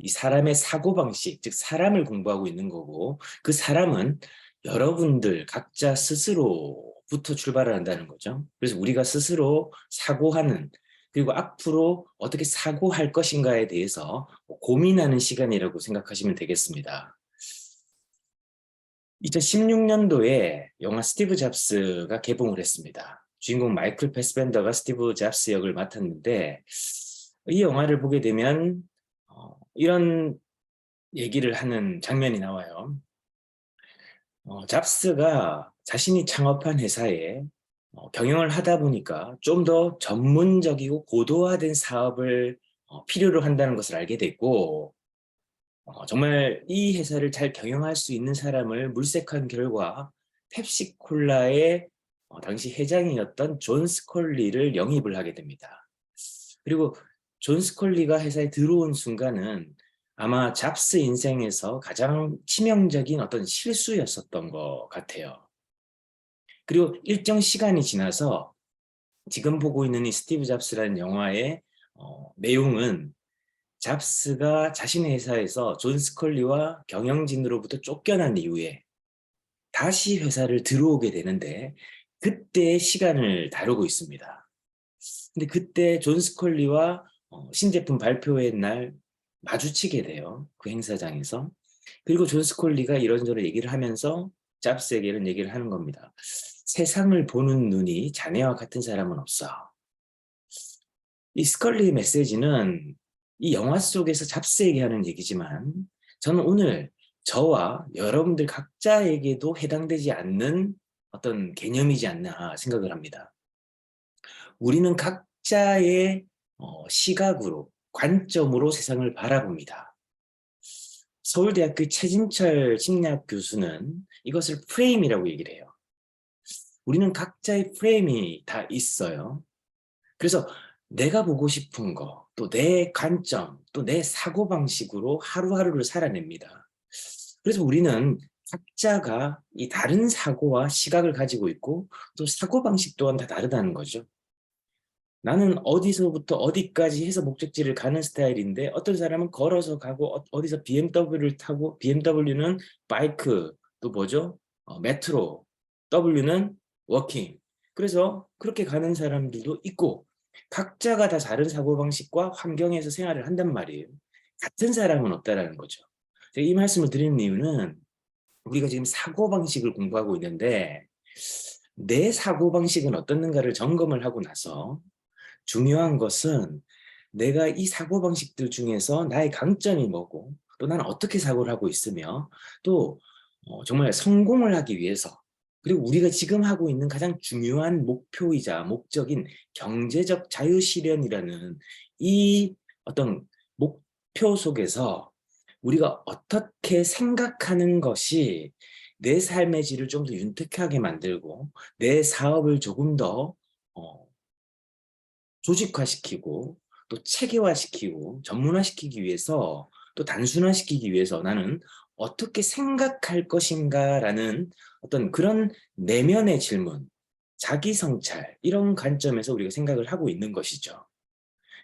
이 사람의 사고방식, 즉 사람을 공부하고 있는 거고, 그 사람은 여러분들 각자 스스로부터 출발을 한다는 거죠. 그래서 우리가 스스로 사고하는, 그리고 앞으로 어떻게 사고할 것인가에 대해서 고민하는 시간이라고 생각하시면 되겠습니다. 2016년도에 영화 스티브 잡스가 개봉을 했습니다. 주인공 마이클 패스벤더가 스티브 잡스 역을 맡았는데, 이 영화를 보게 되면 이런 얘기를 하는 장면이 나와요. 잡스가 자신이 창업한 회사에 경영을 하다 보니까 좀 더 전문적이고 고도화된 사업을 필요로 한다는 것을 알게 됐고, 정말 이 회사를 잘 경영할 수 있는 사람을 물색한 결과 펩시콜라의 당시 회장이었던 존 스컬리를 영입을 하게 됩니다. 그리고 존 스컬리가 회사에 들어온 순간은 아마 잡스 인생에서 가장 치명적인 어떤 실수였었던 것 같아요. 그리고 일정 시간이 지나서 지금 보고 있는 이 스티브 잡스라는 영화의 내용은 잡스가 자신의 회사에서 존 스컬리와 경영진으로부터 쫓겨난 이후에 다시 회사를 들어오게 되는데, 그때의 시간을 다루고 있습니다. 근데 그때 존 스컬리와 신제품 발표회 날 마주치게 돼요. 그 행사장에서. 그리고 존 스컬리가 이런저런 얘기를 하면서 잡스에게 이런 얘기를 하는 겁니다. 세상을 보는 눈이 자네와 같은 사람은 없어. 이 스컬리의 메시지는 이 영화 속에서 잡스에게 하는 얘기지만, 저는 오늘 저와 여러분들 각자에게도 해당되지 않는 어떤 개념이지 않나 생각을 합니다. 우리는 각자의 시각으로, 관점으로 세상을 바라봅니다. 서울대학교 최진철 심리학 교수는 이것을 프레임이라고 얘기를 해요. 우리는 각자의 프레임이 다 있어요. 그래서 내가 보고 싶은 거, 또 내 관점, 또 내 사고방식으로 하루하루를 살아냅니다. 그래서 우리는 각자가 이 다른 사고와 시각을 가지고 있고, 또 사고방식 또한 다 다르다는 거죠. 나는 어디서부터 어디까지 해서 목적지를 가는 스타일인데, 어떤 사람은 걸어서 가고, 어디서 BMW를 타고, BMW는 바이크, 또 뭐죠? 메트로, W는 워킹. 그래서 그렇게 가는 사람들도 있고, 각자가 다 다른 사고방식과 환경에서 생활을 한단 말이에요. 같은 사람은 없다라는 거죠. 제가 이 말씀을 드리는 이유는, 우리가 지금 사고방식을 공부하고 있는데, 내 사고방식은 어떻는가를 점검을 하고 나서, 중요한 것은 내가 이 사고방식들 중에서 나의 강점이 뭐고, 또 나는 어떻게 사고를 하고 있으며, 또 정말 성공을 하기 위해서, 그리고 우리가 지금 하고 있는 가장 중요한 목표이자 목적인 경제적 자유실현이라는 이 어떤 목표 속에서 우리가 어떻게 생각하는 것이 내 삶의 질을 좀 더 윤택하게 만들고, 내 사업을 조금 더 조직화시키고, 또 체계화시키고 전문화시키기 위해서, 또 단순화시키기 위해서 나는 어떻게 생각할 것인가라는 어떤 그런 내면의 질문, 자기 성찰, 이런 관점에서 우리가 생각을 하고 있는 것이죠.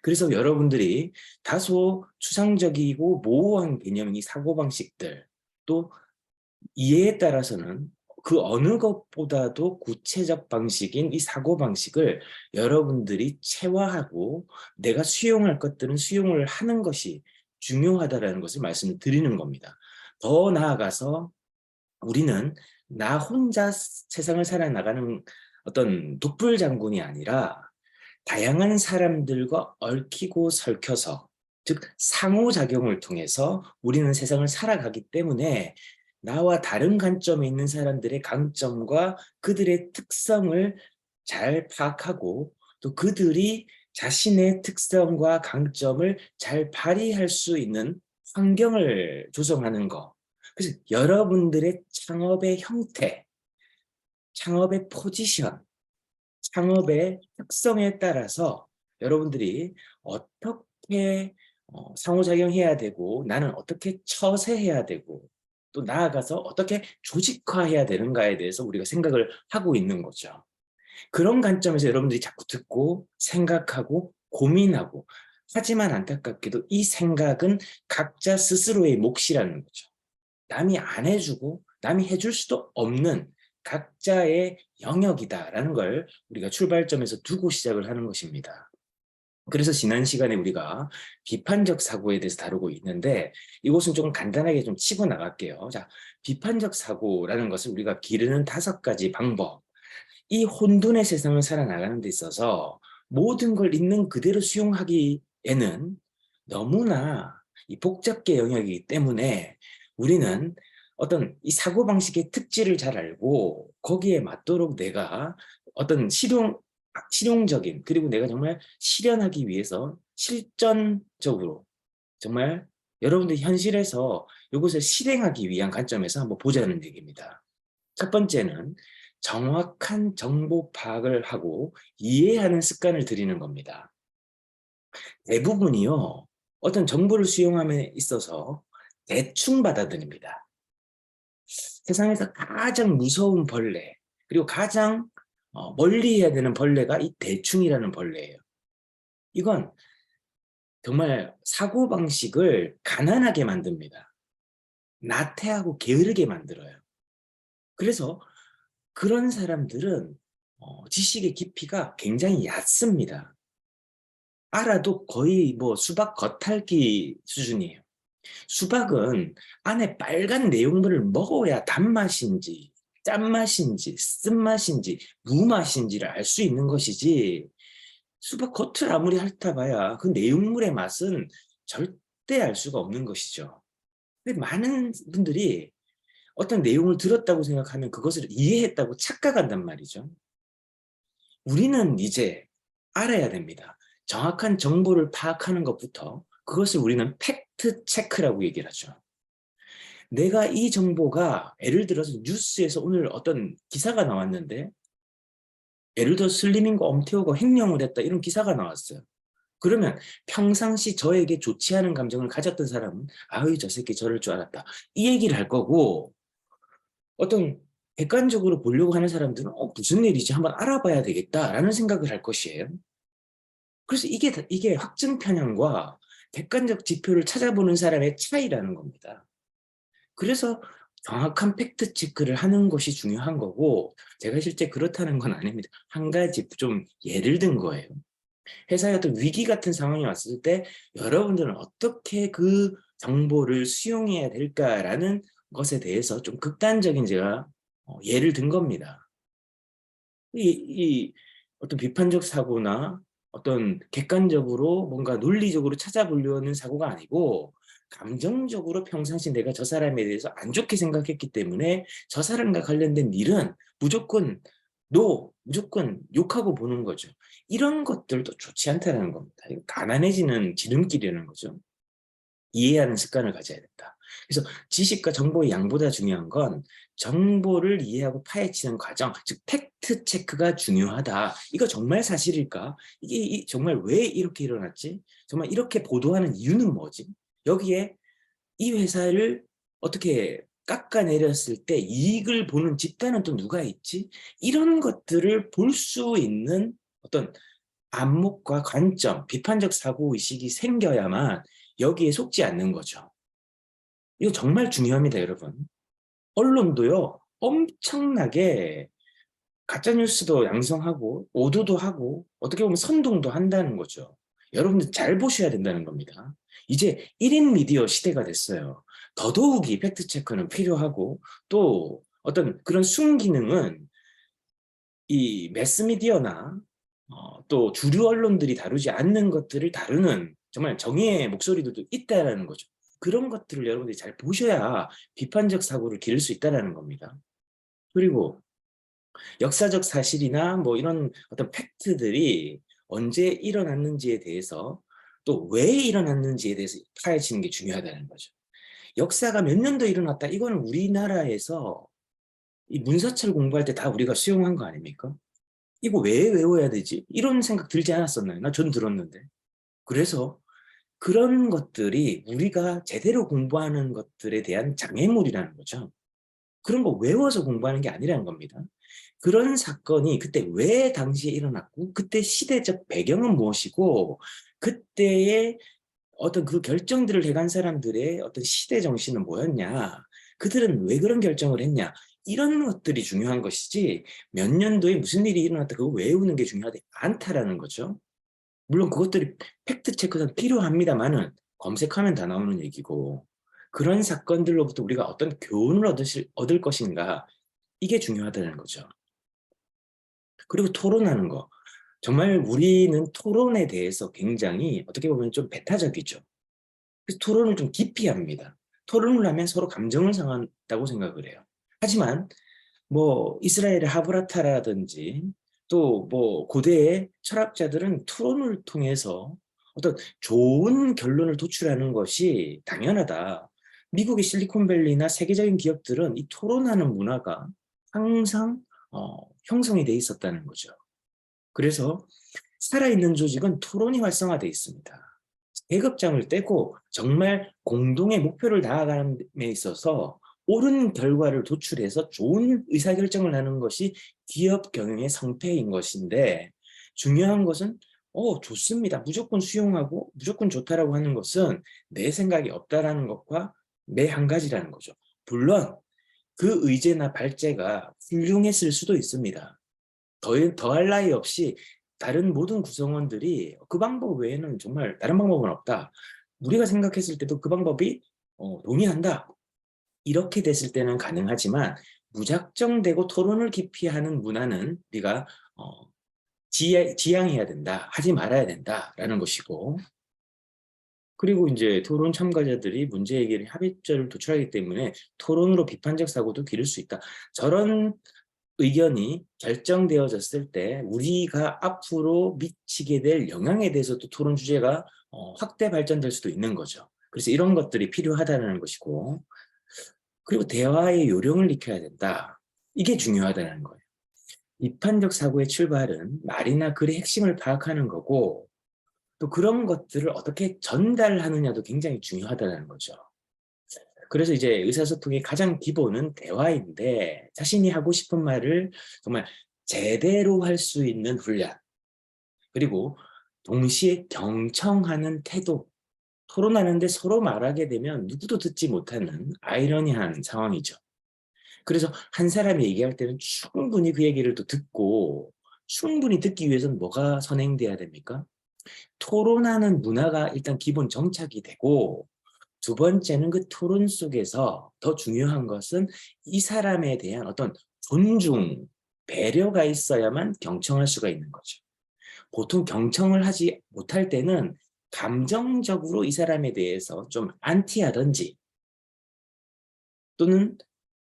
그래서 여러분들이 다소 추상적이고 모호한 개념인 이 사고방식들, 또 이해에 따라서는 그 어느 것보다도 구체적 방식인 이 사고방식을 여러분들이 체화하고, 내가 수용할 것들은 수용을 하는 것이 중요하다는 것을 말씀을 드리는 겁니다. 더 나아가서 우리는 나 혼자 세상을 살아나가는 어떤 독불장군이 아니라, 다양한 사람들과 얽히고 설켜서, 즉 상호작용을 통해서 우리는 세상을 살아가기 때문에, 나와 다른 관점에 있는 사람들의 강점과 그들의 특성을 잘 파악하고, 또 그들이 자신의 특성과 강점을 잘 발휘할 수 있는 환경을 조성하는 것. 그래서 여러분들의 창업의 형태, 창업의 포지션, 창업의 특성에 따라서 여러분들이 어떻게 상호작용해야 되고, 나는 어떻게 처세해야 되고, 또 나아가서 어떻게 조직화해야 되는가에 대해서 우리가 생각을 하고 있는 거죠. 그런 관점에서 여러분들이 자꾸 듣고 생각하고 고민하고, 하지만 안타깝게도 이 생각은 각자 스스로의 몫이라는 거죠. 남이 안 해주고 남이 해줄 수도 없는 각자의 영역이다라는 걸 우리가 출발점에서 두고 시작을 하는 것입니다. 그래서 지난 시간에 우리가 비판적 사고에 대해서 다루고 있는데 이것은 조금 간단하게 좀 치고 나갈게요. 자, 비판적 사고라는 것을 우리가 기르는 5가지 방법. 이 혼돈의 세상을 살아나가는 데 있어서 모든 걸 있는 그대로 수용하기에는 너무나 이 복잡계 영역이기 때문에 우리는 어떤 이 사고방식의 특질을 잘 알고 거기에 맞도록 내가 어떤 실용적인 그리고 내가 정말 실현하기 위해서 실전적으로 정말 여러분들 현실에서 이것을 실행하기 위한 관점에서 한번 보자는 얘기입니다. 첫 번째는 정확한 정보 파악을 하고 이해하는 습관을 들이는 겁니다. 대부분이요, 어떤 정보를 수용함에 있어서 대충 받아들입니다. 세상에서 가장 무서운 벌레, 그리고 가장 멀리 해야 되는 벌레가 이 대충이라는 벌레예요. 이건 정말 사고방식을 가난하게 만듭니다. 나태하고 게으르게 만들어요. 그래서 그런 사람들은 지식의 깊이가 굉장히 얕습니다. 알아도 거의 뭐 수박 겉핥기 수준이에요. 수박은 안에 빨간 내용물을 먹어야 단맛인지 짠맛인지 쓴맛인지 무맛인지를 알 수 있는 것이지 수박 겉을 아무리 핥아봐야 그 내용물의 맛은 절대 알 수가 없는 것이죠. 근데 많은 분들이 어떤 내용을 들었다고 생각하면 그것을 이해했다고 착각한단 말이죠. 우리는 이제 알아야 됩니다. 정확한 정보를 파악하는 것부터 그것을 우리는 팩트 체크라고 얘기를 하죠. 내가 이 정보가 예를 들어서 뉴스에서 오늘 어떤 기사가 나왔는데 예를 들어 슬리민과 엄태호가 횡령을 했다 이런 기사가 나왔어요. 그러면 평상시 저에게 좋지 않은 감정을 가졌던 사람은 아유 저 새끼 저럴 줄 알았다 이 얘기를 할 거고 어떤 객관적으로 보려고 하는 사람들은 무슨 일이지 한번 알아봐야 되겠다라는 생각을 할 것이에요. 그래서 이게 확증 편향과 객관적 지표를 찾아보는 사람의 차이라는 겁니다. 그래서 정확한 팩트 체크를 하는 것이 중요한 거고 제가 실제 그렇다는 건 아닙니다. 한 가지 좀 예를 든 거예요. 회사에 어떤 위기 같은 상황이 왔을 때 여러분들은 어떻게 그 정보를 수용해야 될까라는 것에 대해서 좀 극단적인 제가 예를 든 겁니다. 이 어떤 비판적 사고나 어떤 객관적으로 뭔가 논리적으로 찾아보려는 사고가 아니고 감정적으로 평상시 내가 저 사람에 대해서 안 좋게 생각했기 때문에 저 사람과 관련된 일은 무조건 무조건 욕하고 보는 거죠. 이런 것들도 좋지 않다는 겁니다. 가난해지는 지름길이라는 거죠. 이해하는 습관을 가져야 된다. 그래서 지식과 정보의 양보다 중요한 건 정보를 이해하고 파헤치는 과정, 즉 팩트 체크가 중요하다. 이거 정말 사실일까? 이게 정말 왜 이렇게 일어났지? 정말 이렇게 보도하는 이유는 뭐지? 여기에 이 회사를 어떻게 깎아내렸을 때 이익을 보는 집단은 또 누가 있지? 이런 것들을 볼 수 있는 어떤 안목과 관점, 비판적 사고의식이 생겨야만 여기에 속지 않는 거죠. 이거 정말 중요합니다, 여러분. 언론도요, 엄청나게 가짜뉴스도 양성하고, 오도도 하고, 어떻게 보면 선동도 한다는 거죠. 여러분들 잘 보셔야 된다는 겁니다. 이제 1인 미디어 시대가 됐어요. 더더욱이 팩트체크는 필요하고, 또 어떤 그런 순기능은 이 매스미디어나 또 주류 언론들이 다루지 않는 것들을 다루는 정말 정의의 목소리들도 있다는 거죠. 그런 것들을 여러분들이 잘 보셔야 비판적 사고를 기를 수 있다는 겁니다. 그리고 역사적 사실이나 뭐 이런 어떤 팩트들이 언제 일어났는지에 대해서 또 왜 일어났는지에 대해서 파헤치는 게 중요하다는 거죠. 역사가 몇 년도 일어났다. 이거는 우리나라에서 이 문서철 공부할 때 다 우리가 수용한 거 아닙니까? 이거 왜 외워야 되지? 이런 생각 들지 않았었나요? 나 전 들었는데. 그래서 그런 것들이 우리가 제대로 공부하는 것들에 대한 장애물이라는 거죠. 그런 거 외워서 공부하는 게 아니라는 겁니다. 그런 사건이 그때 왜 당시에 일어났고 그때 시대적 배경은 무엇이고 그때의 어떤 그 결정들을 해간 사람들의 어떤 시대 정신은 뭐였냐, 그들은 왜 그런 결정을 했냐, 이런 것들이 중요한 것이지 몇 년도에 무슨 일이 일어났다 그거 외우는 게 중요하지 않다라는 거죠. 물론 그것들이 팩트 체크는 필요합니다만은 검색하면 다 나오는 얘기고 그런 사건들로부터 우리가 어떤 교훈을 얻을 것인가, 이게 중요하다는 거죠. 그리고 토론하는 거. 정말 우리는 토론에 대해서 굉장히 어떻게 보면 좀 배타적이죠. 그래서 토론을 좀 깊이 합니다. 토론을 하면 서로 감정을 상한다고 생각을 해요. 하지만 뭐 이스라엘의 하브라타라든지 또 뭐 고대의 철학자들은 토론을 통해서 어떤 좋은 결론을 도출하는 것이 당연하다. 미국의 실리콘밸리나 세계적인 기업들은 이 토론하는 문화가 항상 형성이 돼 있었다는 거죠. 그래서 살아있는 조직은 토론이 활성화돼 있습니다. 계급장을 떼고 정말 공동의 목표를 나아가는 데 있어서 옳은 결과를 도출해서 좋은 의사결정을 하는 것이 기업 경영의 성패인 것인데, 중요한 것은 좋습니다, 무조건 수용하고 무조건 좋다라고 하는 것은 내 생각이 없다라는 것과 매 한 가지라는 거죠. 물론 그 의제나 발제가 훌륭했을 수도 있습니다. 더할 나위 없이 다른 모든 구성원들이 그 방법 외에는 정말 다른 방법은 없다, 우리가 생각했을 때도 그 방법이 동의한다, 이렇게 됐을 때는 가능하지만 무작정되고 토론을 깊이 하는 문화는 우리가 지양해야 된다, 하지 말아야 된다라는 것이고, 그리고 이제 토론 참가자들이 문제 해결에 합의점을 도출하기 때문에 토론으로 비판적 사고도 기를 수 있다. 저런 의견이 결정되어졌을 때 우리가 앞으로 미치게 될 영향에 대해서도 토론 주제가 확대 발전될 수도 있는 거죠. 그래서 이런 것들이 필요하다는 것이고, 그리고 대화의 요령을 익혀야 된다. 이게 중요하다는 거예요. 비판적 사고의 출발은 말이나 글의 핵심을 파악하는 거고, 또 그런 것들을 어떻게 전달하느냐도 굉장히 중요하다는 거죠. 그래서 이제 의사소통의 가장 기본은 대화인데, 자신이 하고 싶은 말을 정말 제대로 할 수 있는 훈련, 그리고 동시에 경청하는 태도. 토론하는데 서로 말하게 되면 누구도 듣지 못하는 아이러니한 상황이죠. 그래서 한 사람이 얘기할 때는 충분히 그 얘기를 또 듣고, 충분히 듣기 위해서는 뭐가 선행돼야 됩니까? 토론하는 문화가 일단 기본 정착이 되고, 두 번째는 그 토론 속에서 더 중요한 것은 이 사람에 대한 어떤 존중, 배려가 있어야만 경청할 수가 있는 거죠. 보통 경청을 하지 못할 때는 감정적으로 이 사람에 대해서 좀 안티하든지, 또는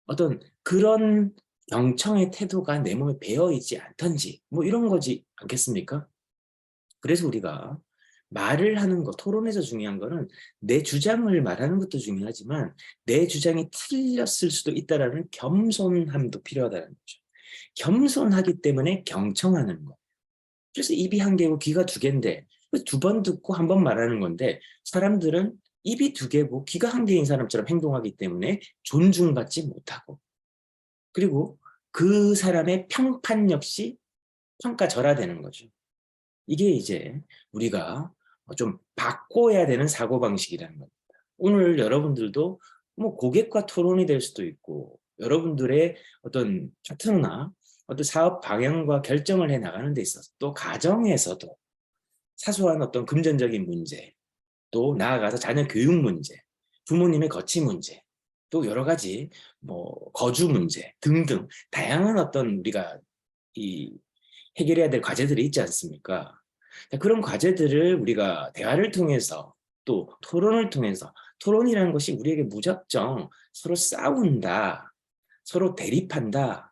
어떤 그런 경청의 태도가 내 몸에 배어있지 않던지, 뭐 이런 거지 않겠습니까? 그래서 우리가 말을 하는 것, 토론에서 중요한 거는 내 주장을 말하는 것도 중요하지만 내 주장이 틀렸을 수도 있다라는 겸손함도 필요하다는 거죠. 겸손하기 때문에 경청하는 거. 그래서 입이 한 개고 귀가 두 개인데 두 번 듣고 한 번 말하는 건데, 사람들은 입이 두 개고 귀가 한 개인 사람처럼 행동하기 때문에 존중받지 못하고, 그리고 그 사람의 평판 역시 평가절하되는 거죠. 이게 이제 우리가 좀 바꿔야 되는 사고방식이라는 겁니다. 오늘 여러분들도 뭐 고객과 토론이 될 수도 있고, 여러분들의 어떤 파트너나 어떤 사업 방향과 결정을 해 나가는 데 있어서, 또 가정에서도 사소한 어떤 금전적인 문제, 또 나아가서 자녀 교육 문제, 부모님의 거치 문제, 또 여러 가지 뭐 거주 문제 등등 다양한 어떤 우리가 이 해결해야 될 과제들이 있지 않습니까? 그런 과제들을 우리가 대화를 통해서, 또 토론을 통해서, 토론이라는 것이 우리에게 무작정 서로 싸운다, 서로 대립한다,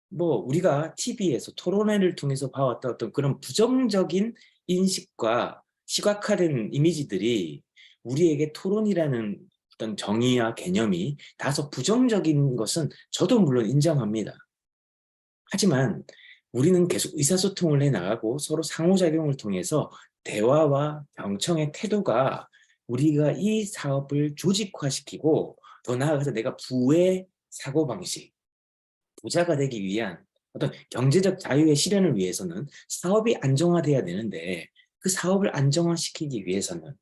뭐 우리가 TV에서 토론회를 통해서 봐왔던 어떤 그런 부정적인 인식과 시각화된 이미지들이 우리에게 토론이라는 어떤 정의와 개념이 다소 부정적인 것은 저도 물론 인정합니다. 하지만 우리는 계속 의사소통을 해나가고 서로 상호작용을 통해서 대화와 경청의 태도가 우리가 이 사업을 조직화시키고, 더 나아가서 내가 부의 사고방식, 부자가 되기 위한 어떤 경제적 자유의 실현을 위해서는 사업이 안정화돼야 되는데 그 사업을 안정화시키기 위해서는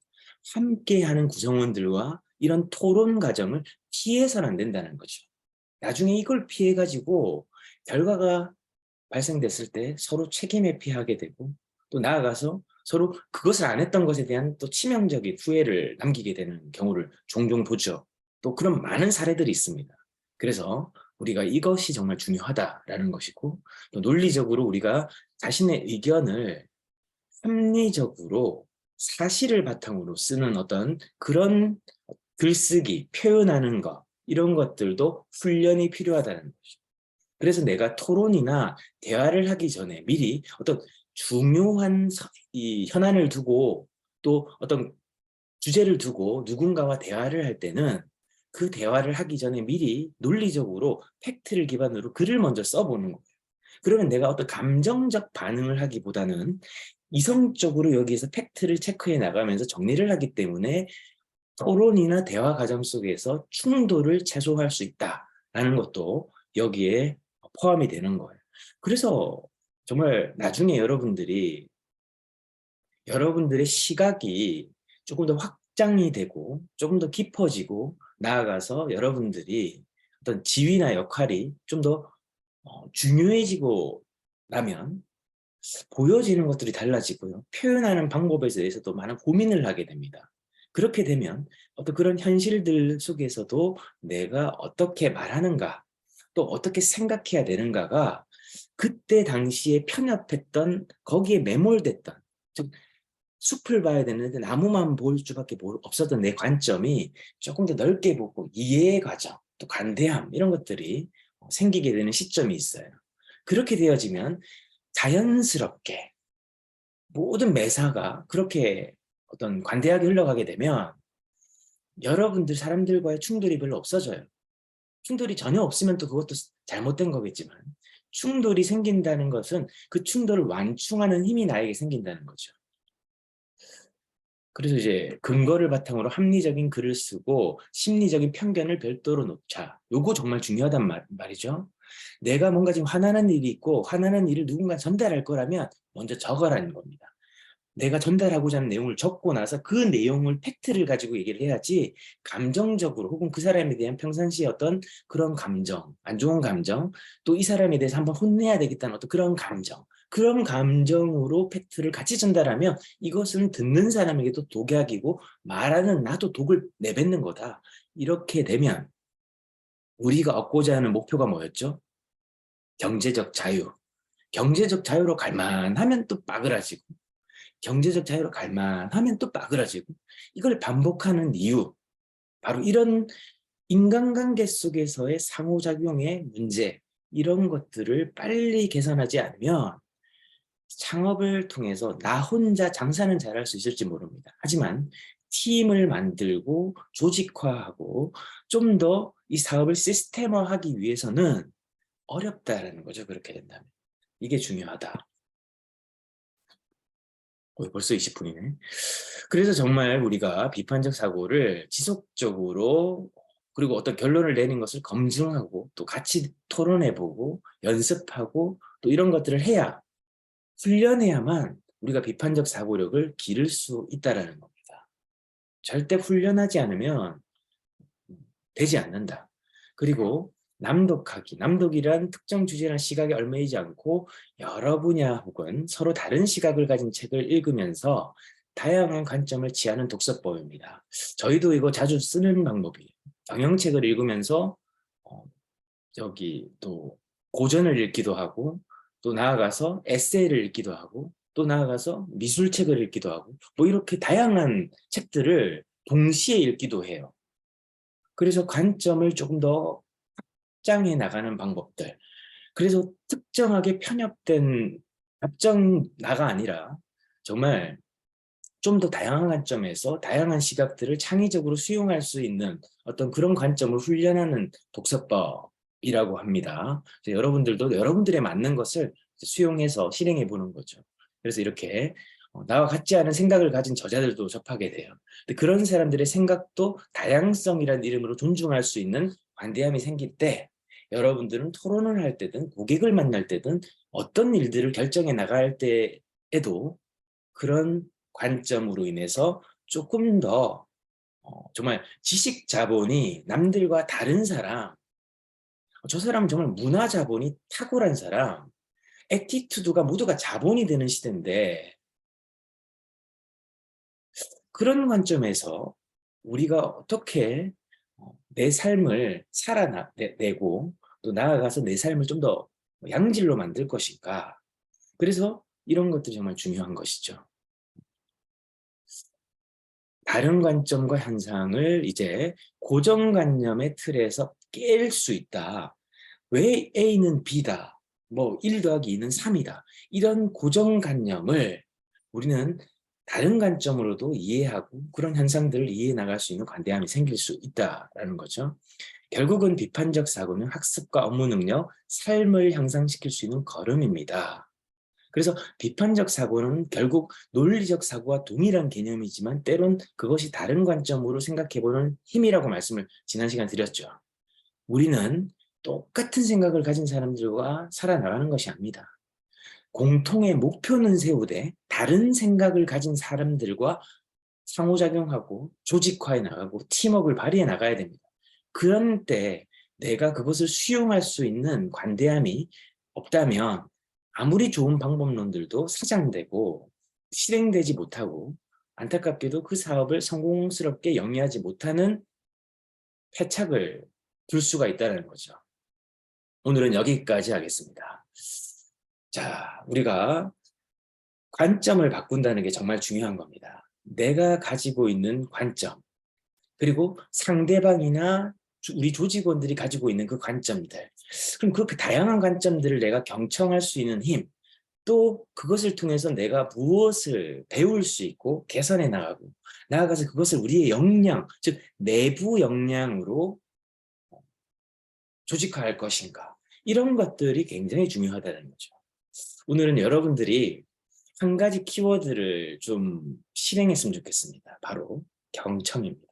함께하는 구성원들과 이런 토론 과정을 피해서는 안 된다는 거죠. 나중에 이걸 피해가지고 결과가 발생됐을 때 서로 책임 회피하게 되고 또 나아가서 서로 그것을 안 했던 것에 대한 또 치명적인 후회를 남기게 되는 경우를 종종 보죠. 또 그런 많은 사례들이 있습니다. 그래서 우리가 이것이 정말 중요하다라는 것이고 또 논리적으로 우리가 자신의 의견을 합리적으로 사실을 바탕으로 쓰는 어떤 그런 글쓰기, 표현하는 것 이런 것들도 훈련이 필요하다는 거죠. 그래서 내가 토론이나 대화를 하기 전에 미리 어떤 중요한 이 현안을 두고 또 어떤 주제를 두고 누군가와 대화를 할 때는 그 대화를 하기 전에 미리 논리적으로 팩트를 기반으로 글을 먼저 써보는 거예요. 그러면 내가 어떤 감정적 반응을 하기보다는 이성적으로 여기에서 팩트를 체크해 나가면서 정리를 하기 때문에 토론이나 대화 과정 속에서 충돌을 최소화할 수 있다라는 것도 여기에 포함이 되는 거예요. 그래서 정말 나중에 여러분들의 시각이 조금 더 확장이 되고 조금 더 깊어지고 나아가서 여러분들이 어떤 지위나 역할이 좀 더 중요해지고 나면 보여지는 것들이 달라지고요. 표현하는 방법에 대해서도 많은 고민을 하게 됩니다. 그렇게 되면 어떤 그런 현실들 속에서도 내가 어떻게 말하는가, 또 어떻게 생각해야 되는가가 그때 당시에 편협했던, 거기에 매몰됐던, 즉 숲을 봐야 되는데 나무만 볼 수밖에 없었던 내 관점이 조금 더 넓게 보고 이해의 과정, 또 관대함 이런 것들이 생기게 되는 시점이 있어요. 그렇게 되어지면 자연스럽게 모든 매사가 그렇게 어떤 관대하게 흘러가게 되면 여러분들 사람들과의 충돌이 별로 없어져요. 충돌이 전혀 없으면 또 그것도 잘못된 거겠지만 충돌이 생긴다는 것은 그 충돌을 완충하는 힘이 나에게 생긴다는 거죠. 그래서 이제 근거를 바탕으로 합리적인 글을 쓰고 심리적인 편견을 별도로 놓자. 요거 정말 중요하단 말이죠. 내가 뭔가 지금 화나는 일이 있고 화나는 일을 누군가 전달할 거라면 먼저 적어라는 겁니다. 내가 전달하고자 하는 내용을 적고 나서 그 내용을 팩트를 가지고 얘기를 해야지 감정적으로 혹은 그 사람에 대한 평상시의 어떤 그런 감정, 안 좋은 감정, 또 이 사람에 대해서 한번 혼내야 되겠다는 어떤 그런 감정, 그런 감정으로 팩트를 같이 전달하면 이것은 듣는 사람에게도 독약이고 말하는 나도 독을 내뱉는 거다. 이렇게 되면 우리가 얻고자 하는 목표가 뭐였죠? 경제적 자유. 경제적 자유로 갈만하면 또 빠그라지고 경제적 자유로 갈만하면 또 빠그라지고 이걸 반복하는 이유 바로 이런 인간관계 속에서의 상호작용의 문제 이런 것들을 빨리 개선하지 않으면 창업을 통해서 나 혼자 장사는 잘할 수 있을지 모릅니다. 하지만 팀을 만들고 조직화하고 좀 더 이 사업을 시스템화하기 위해서는 어렵다라는 거죠. 그렇게 된다면. 이게 중요하다. 벌써 20분이네. 그래서 정말 우리가 비판적 사고를 지속적으로 그리고 어떤 결론을 내는 것을 검증하고 또 같이 토론해보고 연습하고 또 이런 것들을 해야 훈련해야만 우리가 비판적 사고력을 기를 수 있다는 겁니다. 절대 훈련하지 않으면 되지 않는다. 그리고 남독하기, 남독이란 특정 주제나 시각에 얽매이지 않고 여러 분야 혹은 서로 다른 시각을 가진 책을 읽으면서 다양한 관점을 취하는 독서법입니다. 저희도 이거 자주 쓰는 방법이에요. 경영책을 읽으면서 어, 또 고전을 읽기도 하고 또 나아가서 에세이를 읽기도 하고 또 나아가서 미술책을 읽기도 하고 뭐 이렇게 다양한 책들을 동시에 읽기도 해요. 그래서 관점을 조금 더 확장해 나가는 방법들. 그래서 특정하게 편협된 답정나가 아니라 정말 좀 더 다양한 관점에서 다양한 시각들을 창의적으로 수용할 수 있는 어떤 그런 관점을 훈련하는 독서법이라고 합니다. 여러분들도 여러분들에 맞는 것을 수용해서 실행해 보는 거죠. 그래서 이렇게 나와 같지 않은 생각을 가진 저자들도 접하게 돼요. 근데 그런 사람들의 생각도 다양성이라는 이름으로 존중할 수 있는 관대함이 생길 때 여러분들은 토론을 할 때든 고객을 만날 때든 어떤 일들을 결정해 나갈 때에도 그런 관점으로 인해서 조금 더 정말 지식 자본이 남들과 다른 사람, 저 사람은 정말 문화 자본이 탁월한 사람, 애티튜드가 모두가 자본이 되는 시대인데 그런 관점에서 우리가 어떻게 내 삶을 살아내고 또 나아가서 내 삶을 좀 더 양질로 만들 것인가. 그래서 이런 것들이 정말 중요한 것이죠. 다른 관점과 현상을 이제 고정관념의 틀에서 깰 수 있다. 왜 A는 B다. 뭐 1 더하기 2는 3이다. 이런 고정관념을 우리는 다른 관점으로도 이해하고 그런 현상들을 이해해 나갈 수 있는 관대함이 생길 수 있다라는 거죠. 결국은 비판적 사고는 학습과 업무 능력, 삶을 향상시킬 수 있는 걸음입니다. 그래서 비판적 사고는 결국 논리적 사고와 동일한 개념이지만 때론 그것이 다른 관점으로 생각해보는 힘이라고 말씀을 지난 시간 드렸죠. 우리는 똑같은 생각을 가진 사람들과 살아나가는 것이 아닙니다. 공통의 목표는 세우되 다른 생각을 가진 사람들과 상호작용하고 조직화해 나가고 팀워크를 발휘해 나가야 됩니다. 그런 때 내가 그것을 수용할 수 있는 관대함이 없다면 아무리 좋은 방법론들도 사장되고 실행되지 못하고 안타깝게도 그 사업을 성공스럽게 영위하지 못하는 패착을 둘 수가 있다는 거죠. 오늘은 여기까지 하겠습니다. 자, 우리가 관점을 바꾼다는 게 정말 중요한 겁니다. 내가 가지고 있는 관점, 그리고 상대방이나 우리 조직원들이 가지고 있는 그 관점들, 그럼 그 다양한 관점들을 내가 경청할 수 있는 힘, 또 그것을 통해서 내가 무엇을 배울 수 있고 개선해 나가고 나아가서 그것을 우리의 역량, 즉 내부 역량으로 조직화할 것인가, 이런 것들이 굉장히 중요하다는 거죠. 오늘은 여러분들이 한 가지 키워드를 좀 실행했으면 좋겠습니다. 바로 경청입니다.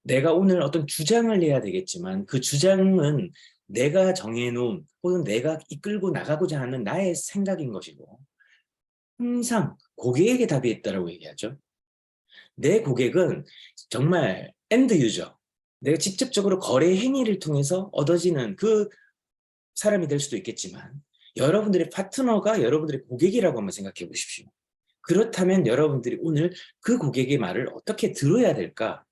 내가 오늘 어떤 주장을 내야 되겠지만 그 주장은 내가 정해놓은 혹은 내가 이끌고 나가고자 하는 나의 생각인 것이고 항상 고객에게 답이 있다고 얘기하죠. 내 고객은 정말 엔드 유저, 내가 직접적으로 거래 행위를 통해서 얻어지는 그 사람이 될 수도 있겠지만 여러분들의 파트너가 여러분들의 고객이라고 한번 생각해 보십시오. 그렇다면 여러분들이 오늘 그 고객의 말을 어떻게 들어야 될까?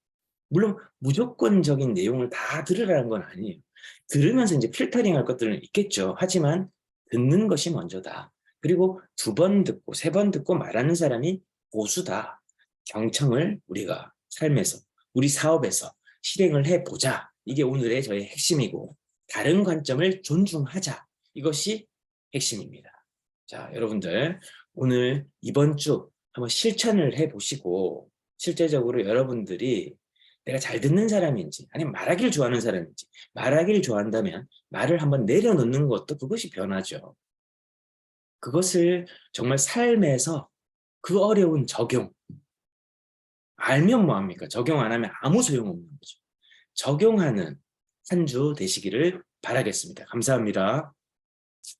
물론 무조건적인 내용을 다 들으라는 건 아니에요. 들으면서 이제 필터링 할 것들은 있겠죠. 하지만 듣는 것이 먼저다. 그리고 2번 듣고 3번 듣고 말하는 사람이 보수다. 경청을 우리가 삶에서, 우리 사업에서 실행을 해보자. 이게 오늘의 저의 핵심이고 다른 관점을 존중하자. 이것이 핵심입니다. 자, 여러분들 오늘 이번 주 한번 실천을 해보시고 실제적으로 여러분들이 내가 잘 듣는 사람인지 아니면 말하기를 좋아하는 사람인지, 말하기를 좋아한다면 말을 한번 내려놓는 것도 그것이 변화죠. 그것을 정말 삶에서 그 어려운 적용, 알면 뭐합니까? 적용 안 하면 아무 소용없는 거죠. 적용하는 한 주 되시기를 바라겠습니다. 감사합니다.